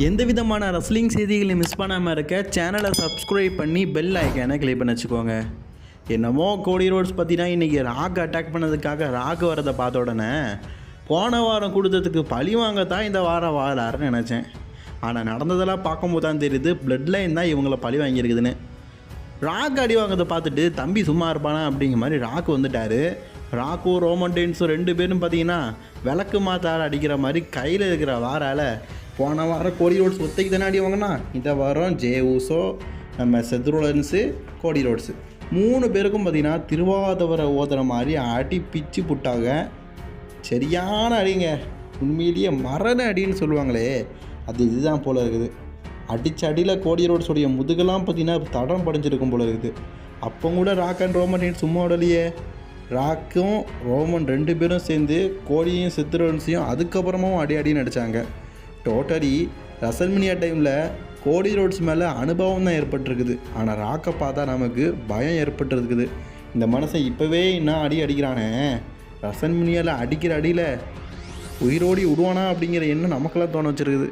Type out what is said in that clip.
எந்த விதமான ரெஸ்லிங் செய்திகளையும் மிஸ் பண்ணாமல் இருக்க சேனலை சப்ஸ்கிரைப் பண்ணி பெல் ஐக்கானை கிளிக் பண்ணி வச்சுக்கோங்க. என்னமோ கோடி ரோட்ஸ் பார்த்தீங்கன்னா இன்றைக்கி ராக் அட்டாக் பண்ணதுக்காக ராக் வரதை பார்த்த உடனே போன வாரம் கொடுத்ததுக்கு பழி வாங்கத்தான் இந்த வாரம் வாராருன்னு நினச்சேன். ஆனால் நடந்ததெல்லாம் பார்க்கும்போது தான் தெரியுது பிளட் லைன் தான் இவங்கள பழி வாங்கியிருக்குதுன்னு. ராக் அடி வாங்கிறத பார்த்துட்டு தம்பி சும்மா இருப்பானா அப்படிங்கிற மாதிரி ராக் வந்துட்டார். ராக்கும் ரோமன் ரெயின்ஸும் ரெண்டு பேரும் பார்த்தீங்கன்னா விளக்கு மாத்தார அடிக்கிற மாதிரி கையில் இருக்கிற வாரால் போன வாரம் கோடி ரோட்ஸ் ஒத்தைக்கு தானே அடி வாங்கினா, இந்த வாரம் ஜே ஊசோ, நம்ம செத் ரோலன்ஸு, கோடி ரோட்ஸு 3 பேருக்கும் பார்த்திங்கன்னா திருவாதவரை ஓதுற மாதிரி அடி பிச்சு புட்டாங்க. சரியான அடிங்க, உண்மையிலேயே மரண அடின்னு சொல்லுவாங்களே அது இதுதான் போல் இருக்குது. அடித்த அடியில் கோடி ரோட்ஸோடைய முதுகெல்லாம் பார்த்திங்கன்னா தடம் படைஞ்சிருக்கும் போல் இருக்குது. அப்போ கூட ராக் அண்ட் ரோமன் ரெயின்ஸ் சும்மா விடலையே. ராக்கும் ரோமன் 2 பேரும் சேர்ந்து கோடியையும் செத் ரோலன்ஸையும் அதுக்கப்புறமும் அடின்னு அடித்தாங்க. டோட்டலி ரெசல்மனியா டைமில் கோடி ரோட்ஸ் மேலே அனுபவம் தான் ஏற்பட்டிருக்குது. ஆனால் ராக்கை பார்த்தா நமக்கு பயம் ஏற்பட்டுருக்குது. இந்த மனுஷன் இப்போவே என்ன அடிக்கிறானே, ரெசல்மனியாவில் அடிக்கிற அடியில் உயிரோடி விடுவானா அப்படிங்கிற எண்ணம் நமக்கெல்லாம் தோண வச்சுருக்குது.